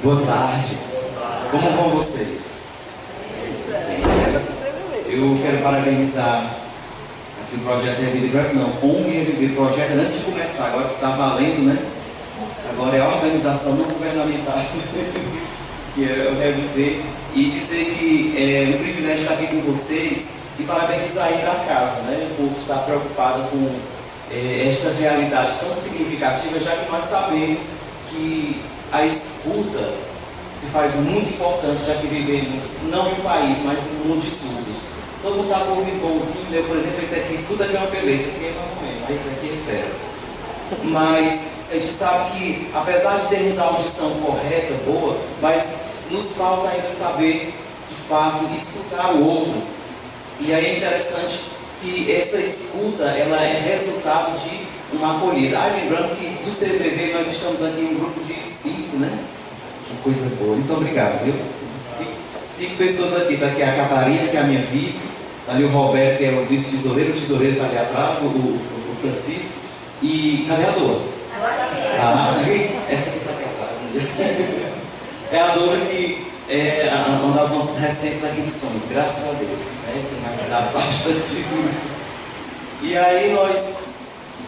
Boa tarde. Como vão vocês? Eu quero parabenizar aqui o projeto Reviver, não, ONG Reviver Projeto, antes de começar, agora que está valendo, né? Agora é a organização não governamental, que é o Reviver, e dizer que é um privilégio estar aqui com vocês e parabenizar aí da casa, né? Por estar preocupado com esta realidade tão significativa, já que nós sabemos que a escuta se faz muito importante, já que vivemos não em um país, mas em um mundo de surdos. Todo mundo está com o ouvido bonzinho, né? Por exemplo, esse aqui, escuta que é uma beleza, esse aqui é uma mas esse aqui é fera. Mas a gente sabe que, apesar de termos a audição correta, boa, mas nos falta ainda saber, de fato, escutar o outro. E aí é interessante que essa escuta, ela é resultado de uma acolhida. Lembrando que do CVV nós estamos aqui em um grupo de 5, né? Que coisa boa. Muito obrigado, viu? 5 pessoas aqui. Está aqui a Catarina, que é a minha vice. Está ali o Roberto, que é o vice-tesoureiro. O tesoureiro está ali atrás, o Francisco. E cadê a Dora? Essa aqui está aqui atrás. Né? É a Dora que é uma das nossas recentes aquisições. Graças a Deus. Né? Tem me ajudado bastante. E aí nós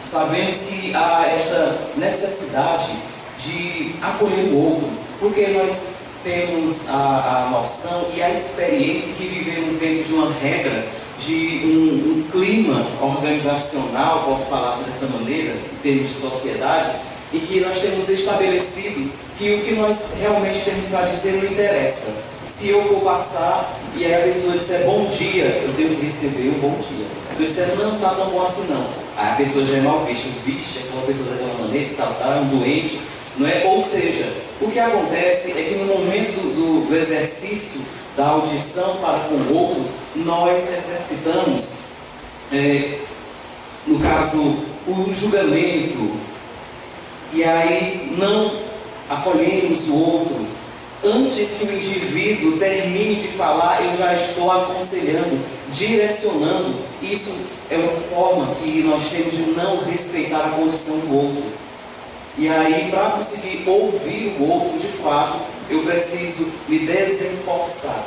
sabemos que há esta necessidade de acolher o outro, porque nós temos a noção e a experiência que vivemos dentro de uma regra, de um clima organizacional, posso falar dessa maneira, em termos de sociedade, e que nós temos estabelecido que o que nós realmente temos para dizer não interessa. Se eu vou passar e aí a pessoa disser bom dia, eu tenho que receber um bom dia. A pessoa disser não está tão bom assim não. Aí a pessoa já é mal vista, vixe, aquela pessoa daquela maneira, é um doente. Não é? Ou seja, o que acontece é que no momento do exercício da audição para com o outro, nós exercitamos, no caso, o julgamento, e aí não acolhemos o outro. Antes que o indivíduo termine de falar, eu já estou aconselhando, direcionando. Isso é uma forma que nós temos de não respeitar a condição do outro. E aí, para conseguir ouvir o outro de fato, eu preciso me desempossar,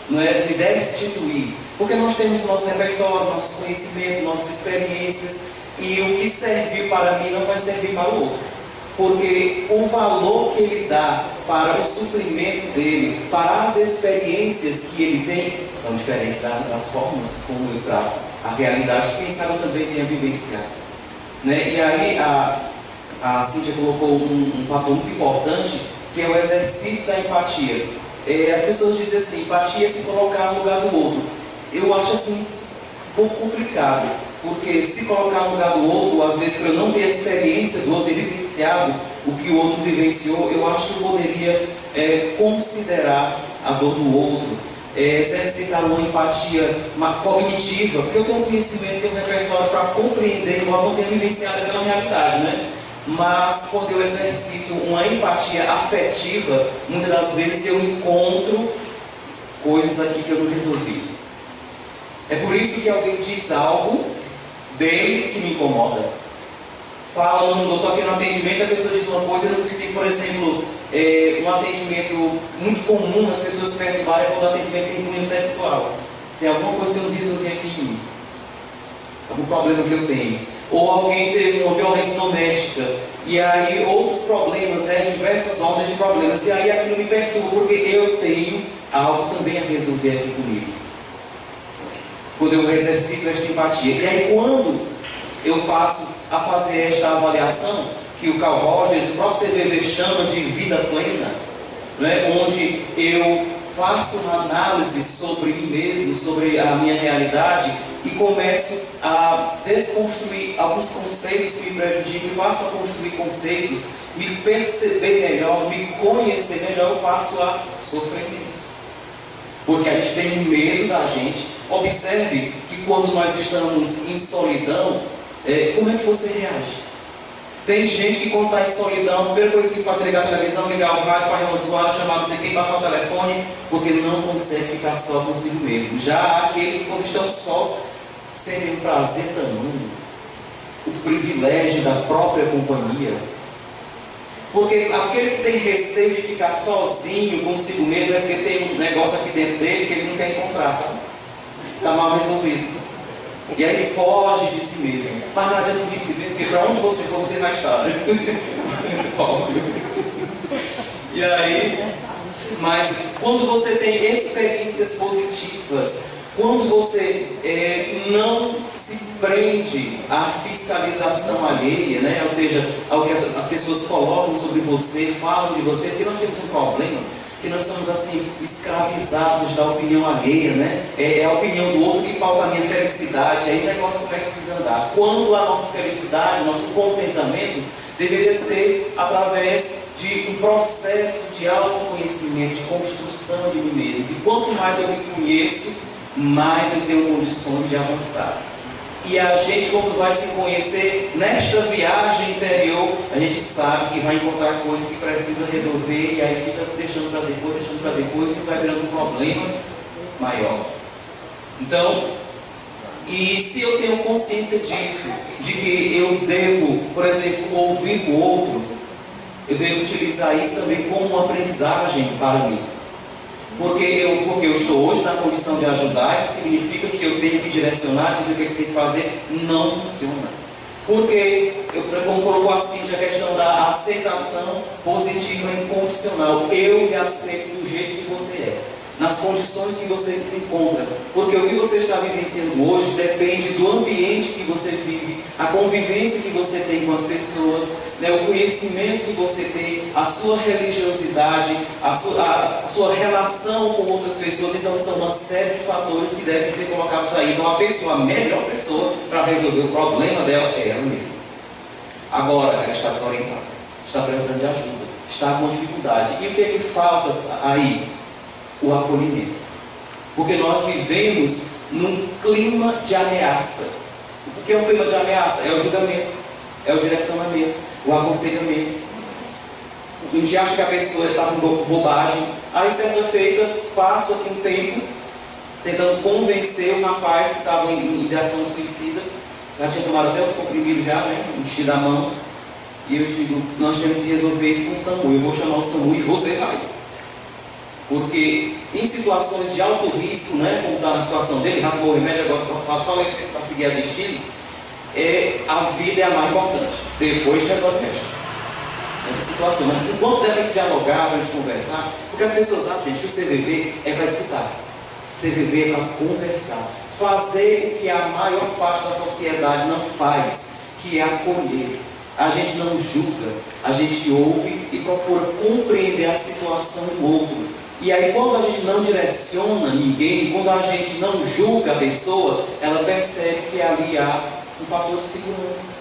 não é? Me destituir. Porque nós temos nosso repertório, nossos conhecimentos, nossas experiências, e o que serviu para mim não vai servir para o outro. Porque o valor que ele dá para o suprimento dele, para as experiências que ele tem, são diferentes das formas como eu trato a realidade que quem sabe eu também tenha vivenciado. Né? E aí a Cíntia colocou um fator muito importante, que é o exercício da empatia. As pessoas dizem assim, empatia é se colocar no lugar do outro. Eu acho assim um pouco complicado, porque se colocar no lugar do outro, às vezes para eu não ter a experiência do outro, ter vivenciado o que o outro vivenciou, eu acho que eu poderia considerar a dor do outro, exercitar uma empatia cognitiva, porque eu tenho um conhecimento, tenho um repertório para compreender, igual eu não tenho vivenciado aquela realidade, né? Mas quando eu exercito uma empatia afetiva, muitas das vezes eu encontro coisas aqui que eu não resolvi. É por isso que alguém diz algo dele que me incomoda. Fala, não estou aqui no atendimento, a pessoa diz uma coisa, eu não consigo, por exemplo, um atendimento muito comum, as pessoas se perturbarem quando o atendimento tem cunho sexual. Tem alguma coisa que eu não resolvi aqui em mim. Algum problema que eu tenho. Ou alguém teve uma violência doméstica, e aí outros problemas, né, diversas ordens de problemas, e aí aquilo me perturba, porque eu tenho algo também a resolver aqui comigo. Quando eu exercito esta empatia. E aí quando eu passo a fazer esta avaliação, que o Carl Rogers, o próprio CVV chama de vida plena, né, onde eu faço uma análise sobre mim mesmo, sobre a minha realidade, e começo a desconstruir alguns conceitos que me prejudicam, e passo a construir conceitos, me perceber melhor, me conhecer melhor, eu passo a sofrer menos. Porque a gente tem um medo da gente. Observe que quando nós estamos em solidão, como é que você reage? Tem gente que quando está em solidão, a primeira coisa que faz é ligar a televisão, ligar o rádio, fazer uma zoada, chamar não sei quem, passar o telefone, porque não consegue ficar só consigo mesmo. Já há aqueles que quando estão sós, sentem um prazer tamanho, o privilégio da própria companhia. Porque aquele que tem receio de ficar sozinho consigo mesmo é porque tem um negócio aqui dentro dele que ele não quer encontrar, sabe? Está mal resolvido. E aí foge de si mesmo. Mas não adianta fugir de si mesmo, porque para onde você for, você vai estar, né? Óbvio. E aí, mas quando você tem experiências positivas, quando você não se prende à fiscalização alheia, né? Ou seja, ao que as pessoas colocam sobre você, falam de você, porque nós temos um problema, que nós somos assim, escravizados da opinião alheia, né? É a opinião do outro que pauta a minha felicidade, aí o negócio começa a desandar. Quando a nossa felicidade, o nosso contentamento, deveria ser através de um processo de autoconhecimento, de construção de mim mesmo. E quanto mais eu me conheço, mais eu tenho condições de avançar. E a gente, quando vai se conhecer nesta viagem interior, a gente sabe que vai encontrar coisas que precisa resolver, e aí fica deixando para depois, isso vai virando um problema maior. Então, e se eu tenho consciência disso, de que eu devo, por exemplo, ouvir o outro, eu devo utilizar isso também como uma aprendizagem para mim. Porque eu estou hoje na condição de ajudar, isso significa que eu tenho que direcionar, dizer o que você tem que fazer, não funciona. Porque, como colocou assim, a questão da aceitação positiva e incondicional. Eu me aceito do jeito que você é, nas condições que você se encontra. Porque o que você está vivenciando hoje depende do ambiente que você vive, a convivência que você tem com as pessoas, né, o conhecimento que você tem, a sua religiosidade, a sua relação com outras pessoas. Então são uma série de fatores que devem ser colocados aí. Então a melhor pessoa para resolver o problema dela é ela mesma. Agora ela está desorientada, está precisando de ajuda, está com dificuldade. E o que é que falta aí? O acolhimento. Porque nós vivemos num clima de ameaça. O que é um clima de ameaça? É o julgamento, é o direcionamento, o aconselhamento. A gente acha que a pessoa está com bobagem. Aí certa feita, passa aqui um tempo tentando convencer um rapaz que estava em ideação suicida, já tinha tomado até os comprimidos já, né? Enchido a mão. E eu digo, nós temos que resolver isso com o SAMU. Eu vou chamar o SAMU e você vai. Porque em situações de alto risco, né, como está na situação dele, já tomou remédio, agora só para seguir a destino, a vida é a mais importante. Depois resolve o resto. Nessa situação, né? Enquanto devem dialogar, para a gente conversar, porque as pessoas acham, gente, que o CVV é para escutar, CVV é para conversar, fazer o que a maior parte da sociedade não faz, que é acolher. A gente não julga, a gente ouve e procura compreender a situação do outro. E aí, quando a gente não direciona ninguém, quando a gente não julga a pessoa, ela percebe que ali há um fator de segurança.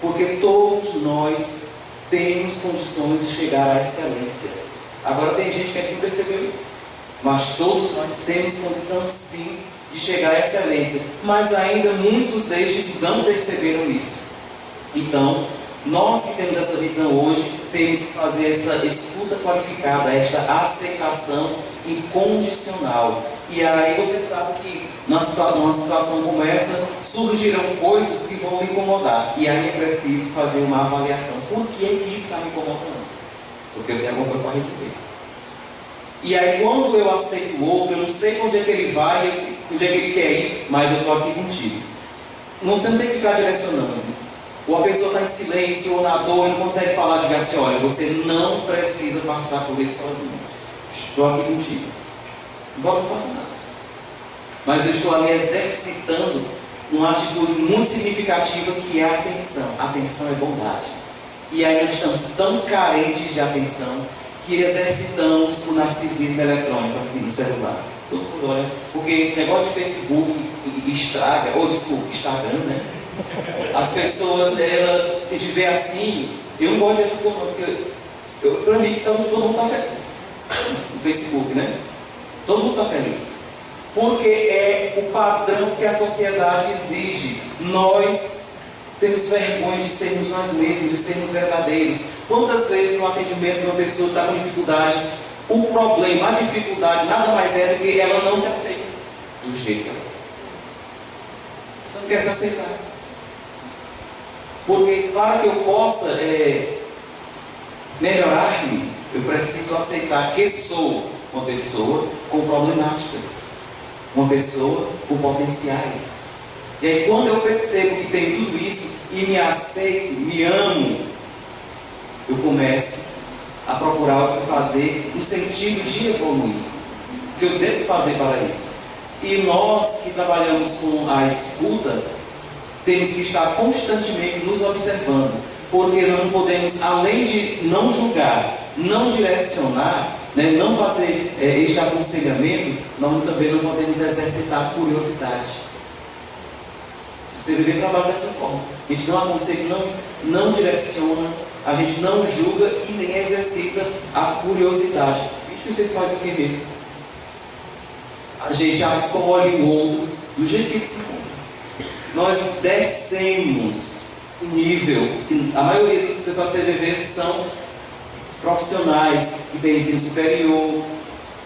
Porque todos nós temos condições de chegar à excelência. Agora, tem gente que não percebeu isso, mas todos nós temos condição sim de chegar à excelência. Mas ainda muitos destes não perceberam isso. Então, nós que temos essa visão hoje, temos que fazer essa escuta qualificada, esta aceitação incondicional. E aí você sabe que numa situação como essa, surgirão coisas que vão me incomodar. E aí é preciso fazer uma avaliação. Por que isso está me incomodando? Porque eu tenho alguma coisa para resolver. E aí quando eu aceito o outro, eu não sei onde é que ele vai, onde é que ele quer ir, mas eu estou aqui contigo. Você não tem que ficar direcionando. Ou a pessoa está em silêncio ou na dor e não consegue falar, diga assim, olha, você não precisa passar por isso sozinho. Estou aqui contigo. Embora não faça nada. Mas eu estou ali exercitando uma atitude muito significativa que é a atenção. A atenção é bondade. E aí nós estamos tão carentes de atenção que exercitamos o narcisismo eletrônico aqui no celular. Todo mundo olha. Porque esse negócio de Facebook estraga, ou desculpa, Instagram, né? As pessoas, elas, a gente vê assim, eu não gosto dessas coisas, porque para mim todo mundo está feliz no Facebook, né? Todo mundo está feliz, porque é o padrão que a sociedade exige. Nós temos vergonha de sermos nós mesmos, de sermos verdadeiros. Quantas vezes no atendimento de uma pessoa está com dificuldade, o problema, a dificuldade nada mais é do que ela não se aceita do jeito que ela é. Você não quer se aceitar. Porque, claro que eu possa melhorar-me, eu preciso aceitar que sou uma pessoa com problemáticas, uma pessoa com potenciais. E aí, quando eu percebo que tem tudo isso e me aceito, me amo, eu começo a procurar o que fazer no sentido de evoluir, o que eu devo fazer para isso. E nós que trabalhamos com a escuta, temos que estar constantemente nos observando, porque nós não podemos, além de não julgar, não direcionar, né, não fazer este aconselhamento, nós também não podemos exercitar a curiosidade. O CVV trabalha dessa forma. A gente não aconselha, não direciona, a gente não julga e nem exercita a curiosidade. Finge que vocês fazem o que mesmo? A gente acolhe o outro do jeito que ele se encontra. Nós descemos o nível. A maioria dos pessoal do CVV são profissionais que têm ensino superior,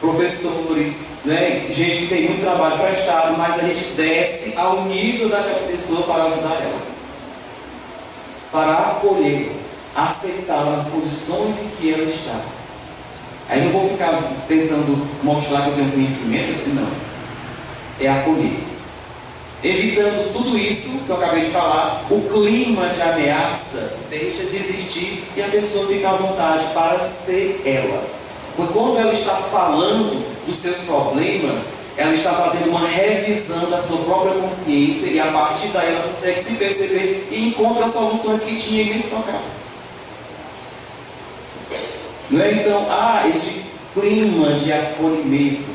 professores, né? Gente que tem muito trabalho prestado, mas a gente desce ao nível daquela pessoa para ajudar ela, para acolher, aceitá-la nas condições em que ela está. Aí não vou ficar tentando mostrar que eu tenho conhecimento, não. É acolher. Evitando tudo isso que eu acabei de falar, o clima de ameaça deixa de existir e a pessoa fica à vontade para ser ela. Porque quando ela está falando dos seus problemas, ela está fazendo uma revisão da sua própria consciência e a partir daí ela consegue se perceber e encontra soluções que tinha e nem se tocava. Não é? Então, este clima de acolhimento,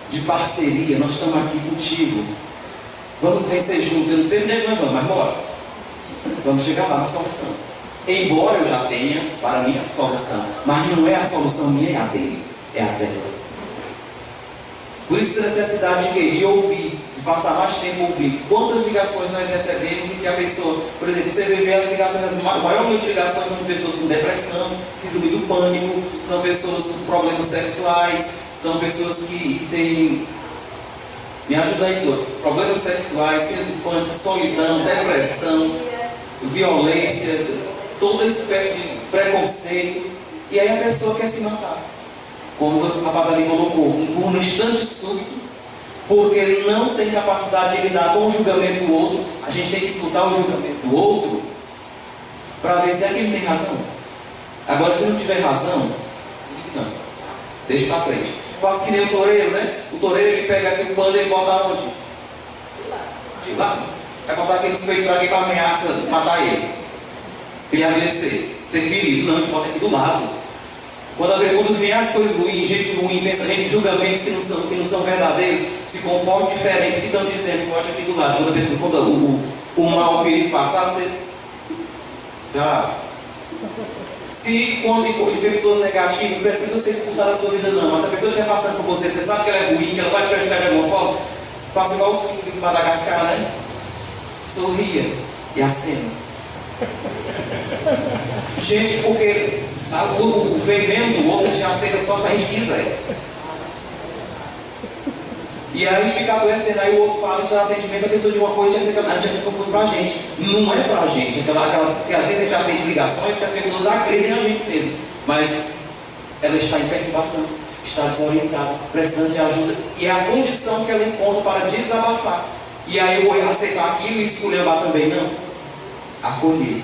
de parceria, nós estamos aqui contigo. Vamos vencer juntos. Eu não sei onde é que nós vamos, mas bora. Vamos chegar lá na solução. Embora eu já tenha, para mim, a solução, mas não é a solução minha, é a dele, é a dela. Por isso, a necessidade de quê? De ouvir, de passar mais tempo ouvindo. Quantas ligações nós recebemos em que a pessoa, por exemplo, você vê as ligações, a maior número de ligações são de pessoas com depressão, síndrome do pânico, são pessoas com problemas sexuais, são pessoas que têm, me ajuda aí, doutor, problemas sexuais, síndrome do pânico, solidão, depressão, violência, toda espécie de preconceito, e aí a pessoa quer se matar. Como o rapaz ali colocou, por um instante súbito, porque ele não tem capacidade de lidar com o julgamento do outro. A gente tem que escutar o julgamento do outro para ver se é que ele tem razão. Agora, se não tiver razão, não, deixa para frente. Faça que nem o toureiro, né? O toureiro, ele pega aqui o pano e ele bota onde? De lado. Vai botar aqueles feitos aqui para ameaça matar ele. Ele ia ser ferido. Não, a gente bota aqui do lado. Quando vem as coisas ruins, gente ruim, pensamento em julgamentos que não são verdadeiros, se comportam diferente, que estão dizendo, bote aqui do lado. Quando a pessoa, quando o mal, o perigo passar, você já. Se quando de pessoas negativas, precisa ser expulsada da sua vida, não. Mas se a pessoa estiver passando por você, você sabe que ela é ruim, que ela vai te prejudicar de alguma forma, faça igual os filhos de Madagascar, né? Sorria e acena. Gente, porque o veneno do outro a gente aceita só se a gente quiser. E aí a gente fica adoecendo, aí o outro fala, a gente dá atendimento, a pessoa de uma coisa, a gente aceita como fosse pra gente. Não é pra gente, porque às vezes a gente atende ligações que as pessoas acreditam na gente mesmo, mas ela está em perturbação, está desorientada, precisando de ajuda, e é a condição que ela encontra para desabafar. E aí eu vou aceitar aquilo e esculhambar também, não. Acolher.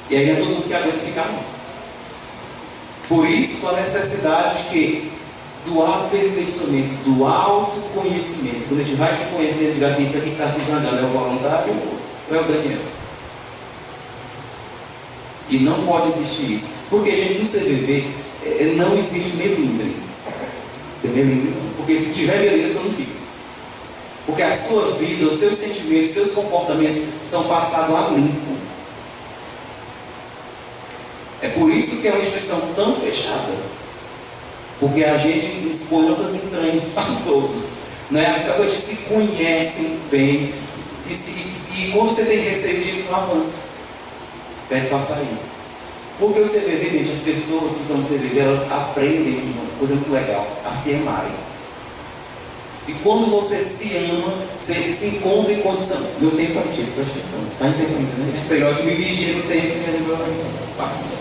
E aí não é todo mundo que aguenta ficar, não. Por isso a necessidade de quê? Do aperfeiçoamento, do autoconhecimento. Quando a gente vai se conhecer, diga assim, isso aqui está se zangando, é o voluntário ou é o Daniel? E não pode existir isso. Porque, gente, no CVV não existe melindre. Tem melindre não. Porque se tiver melindre, você não fica. Porque a sua vida, os seus sentimentos, os seus comportamentos são passados a limpo. É por isso que é uma instituição tão fechada. Porque a gente expõe nossas entranhas para os outros. Né? A gente se conhece bem. E quando você tem receio disso, não avança. Pede para sair. Porque o CVV, gente, as pessoas que estão no CVV, elas aprendem uma coisa muito legal, a se amarem. E quando você se ama, você se encontra em condição. Meu tempo é disso, presta atenção. Está em tempo ainda, né? Diz para ele, que me vigia no tempo que ele passa.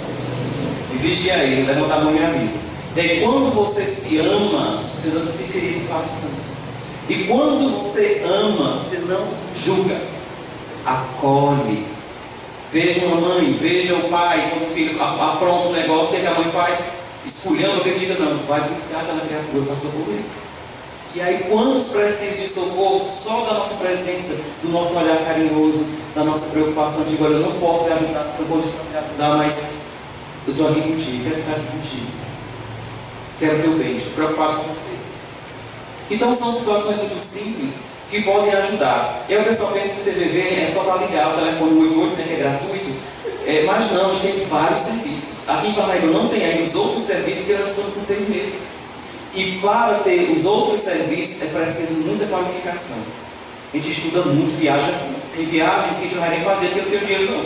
Me vigia aí, levantar a mão e me avisa. E aí, quando você se ama, você não se querido fácil não. E quando você ama, você não julga, acolhe. Veja uma mãe, veja o pai, quando o filho apronta um negócio, o que a mãe faz? Escolhendo, acredita, não, vai buscar aquela criatura para socorrer. E aí, quando precisa de socorro, só da nossa presença, do nosso olhar carinhoso, da nossa preocupação de agora, eu não posso te ajudar, não posso te ajudar, mas eu estou aqui contigo, quero ficar aqui contigo. Quero teu bem, estou preocupado com você. Então são situações muito simples que podem ajudar. E aí o pessoal pensa que o CVV é só para ligar o telefone 88, né, que é gratuito. Mas não, a gente tem vários serviços. Aqui em Paraíba não tem ainda os outros serviços, porque nós estamos com 6 meses. E para ter os outros serviços é preciso muita qualificação. A gente estuda muito, viaja muito. Em viagem, a gente não vai nem fazer porque eu não tenho dinheiro não.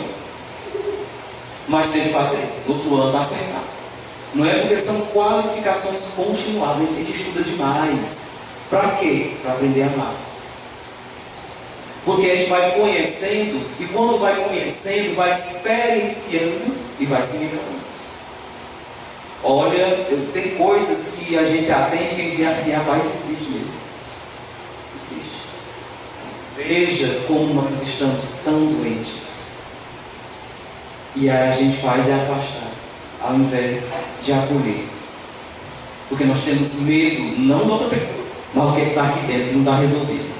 Mas tem que fazer. Do outro ano está acertado. Não é porque são qualificações continuadas. A gente estuda demais. Para quê? Para aprender a amar. Porque a gente vai conhecendo, e quando vai conhecendo, vai experienciando e vai se livrando. Olha, tem coisas que a gente atende que a gente diz assim, rapaz, isso existe mesmo. Existe. Veja como nós estamos tão doentes. E aí a gente faz é afastar, ao invés de acolher. Porque nós temos medo, não da outra pessoa, mas o que está aqui dentro não está resolvido.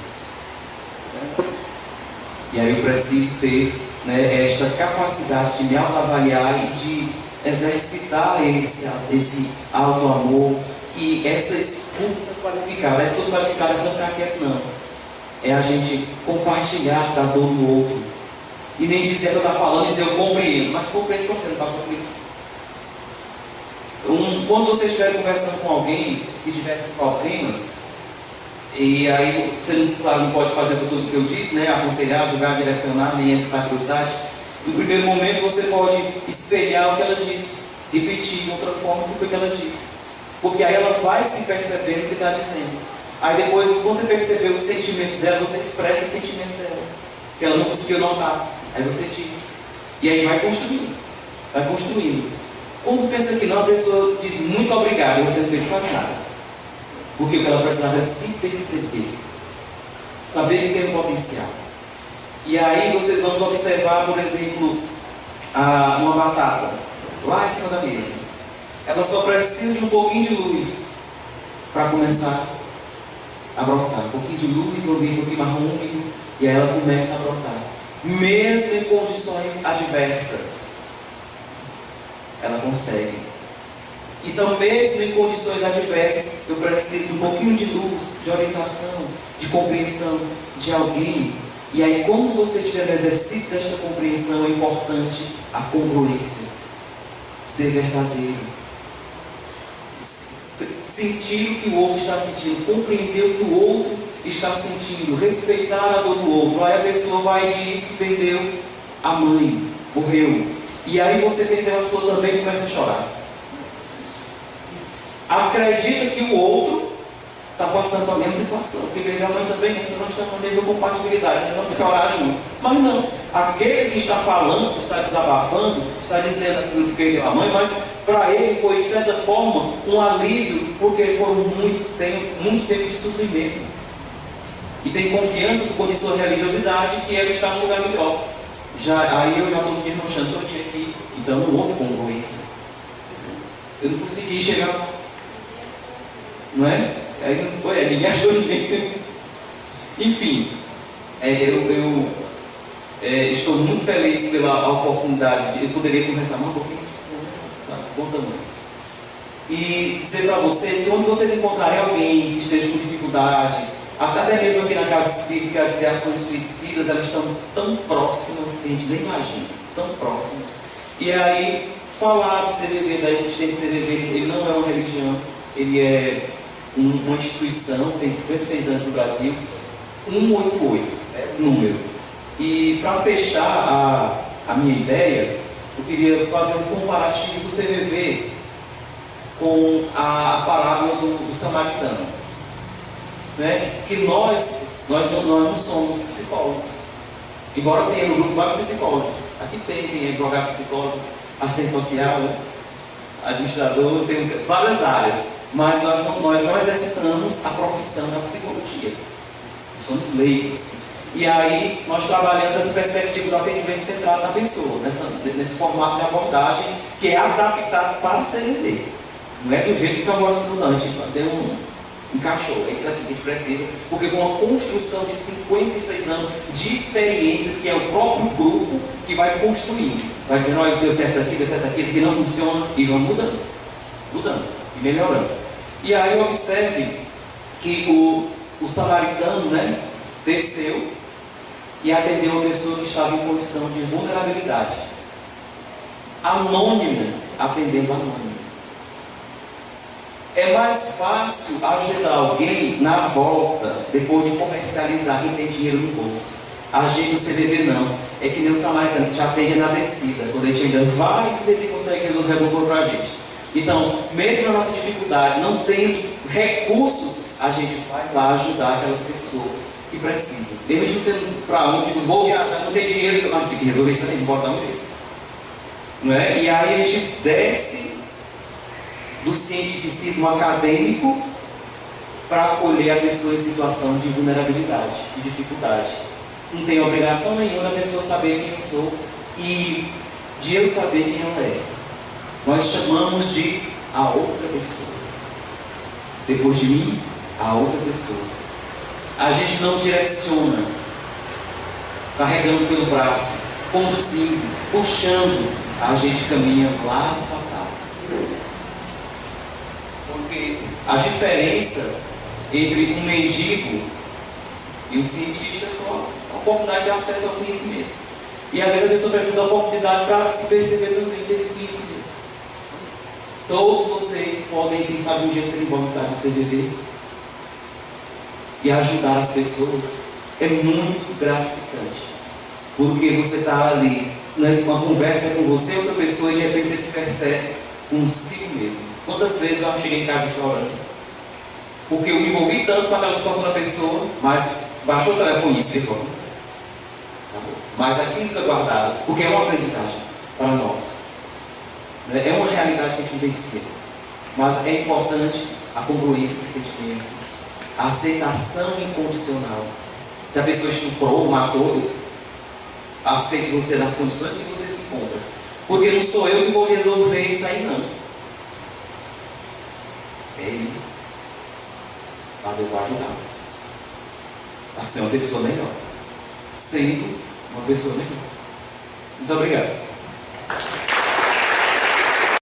E aí eu preciso ter, né, esta capacidade de me autoavaliar e de exercitar esse auto-amor e essa escuta qualificada. A escuta qualificada é só ficar quieto, não. É a gente compartilhar da dor do outro. E nem dizer que eu estou falando e dizer eu compreendo. Mas compreende quando você não passou por isso. Quando você estiver conversando com alguém que tiver problemas, e aí você claro, não pode fazer tudo o que eu disse, né? Aconselhar, julgar, direcionar, nem exercitar curiosidade. No primeiro momento você pode espelhar o que ela disse, repetir de outra forma o que foi que ela disse. Porque aí ela vai se percebendo o que está dizendo. Aí depois, quando você perceber o sentimento dela, você expressa o sentimento dela. Que ela não conseguiu notar. Aí você diz. E aí vai construindo. Vai construindo. Quando pensa que não, a pessoa diz muito obrigado e você não fez quase nada. Porque o que ela precisava era se perceber. Saber que tem um potencial. E aí vocês vão observar, por exemplo, uma batata lá em cima da mesa. Ela só precisa de um pouquinho de luz para começar a brotar. Um pouquinho de luz, um ambiente um pouquinho mais úmido, e aí ela começa a brotar. Mesmo em condições adversas, ela consegue. Então, mesmo em condições adversas, eu preciso de um pouquinho de luz, de orientação, de compreensão de alguém. E aí, quando você estiver no exercício desta compreensão, é importante a congruência, ser verdadeiro, sentir o que o outro está sentindo, compreender o que o outro está sentindo, respeitar a dor do outro. Aí a pessoa vai e diz que perdeu a mãe, morreu. E aí você perdeu a sua também e começa a chorar. Acredita que o outro está passando pela mesma situação, porque perdeu a mãe também, então nós estamos na mesma compatibilidade, nós vamos chorar junto. Mas não, aquele que está falando, que está desabafando, está dizendo aquilo que perdeu a mãe, mas para ele foi, de certa forma, um alívio, porque foi muito tempo de sofrimento. E tem confiança por sua religiosidade que ele está num lugar melhor. Aí eu já estou me desmanchando todinho aqui, então não houve congruência. Eu não consegui chegar. Não é? Aí não foi, ninguém achou ninguém. Enfim, eu estou muito feliz pela oportunidade. Eu poderia conversar mais um pouquinho? Tá, bom tamanho. E dizer para vocês que onde vocês encontrarem alguém que esteja com dificuldades, até mesmo aqui na Casa Espírita, as ideações suicidas, elas estão tão próximas que a gente nem imagina, tão próximas. E aí, falar do CVV, da existência do CVV, ele não é uma religião, ele é uma instituição, tem 56 anos no Brasil, 188, número. E para fechar a minha ideia, eu queria fazer um comparativo do CVV com a parábola do samaritano. né, que nós não somos psicólogos. Embora tenha no grupo vários psicólogos. Aqui tem advogado psicólogo, assistente social, né, administrador, tem várias áreas. Mas nós não exercitamos a profissão da psicologia. Nós somos leigos. E aí nós trabalhamos essa perspectiva do atendimento centrado na pessoa, nesse formato de abordagem que é adaptado para o CVV. Não é do jeito que eu gosto do estudante, encaixou, é isso aqui que a gente precisa, porque foi uma construção de 56 anos de experiências que é o próprio grupo que vai construindo. Vai dizendo, olha, deu certo aqui, isso aqui não funciona, e vamos mudando e melhorando. E aí observe que o samaritano, né, desceu e atendeu uma pessoa que estava em condição de vulnerabilidade. Anônima, atendendo anônimo. É mais fácil ajudar alguém na volta, depois de comercializar quem tem dinheiro no bolso. A gente do CVV não. É que nem o samaritano, que te atende na descida. Quando a gente ainda vai, ver se consegue resolver alguma coisa para a gente. Então, mesmo na nossa dificuldade, não tendo recursos, a gente vai lá ajudar aquelas pessoas que precisam. Mesmo de não ter para onde, não vou viajar, não tem dinheiro, mas tem que resolver isso aí, não pode dar um jeito. Não é? E aí a gente desce do cientificismo acadêmico para acolher a pessoa em situação de vulnerabilidade e dificuldade. Não tem obrigação nenhuma da pessoa saber quem eu sou e de eu saber quem ela é. Nós chamamos de a outra pessoa. Depois de mim, a outra pessoa. A gente não direciona, carregando pelo braço, conduzindo, puxando. A gente caminha lá no patal. Porque a diferença entre um mendigo e um cientista é só a oportunidade de acesso ao conhecimento. E às vezes a pessoa precisa da oportunidade para se perceber também desse conhecimento. Todos vocês podem, quem sabe, um dia serem voluntários do CVV e ajudar as pessoas. É muito gratificante. Porque você está ali, né, uma conversa com você, outra pessoa, e de repente você se percebe consigo mesmo. Quantas vezes eu cheguei em casa chorando? Porque eu me envolvi tanto com aquela situação da pessoa, mas baixou o telefone e se foi. Mas aquilo fica guardado, porque é uma aprendizagem para nós. É uma realidade que a gente vivencia. Mas é importante a congruência dos sentimentos, a aceitação incondicional. Se a pessoa estuprou, matou, aceite você nas condições que você se encontra. Porque não sou eu que vou resolver isso aí, não. É ele. Mas eu vou ajudar a ser uma pessoa melhor. Sendo uma pessoa melhor. Muito obrigado.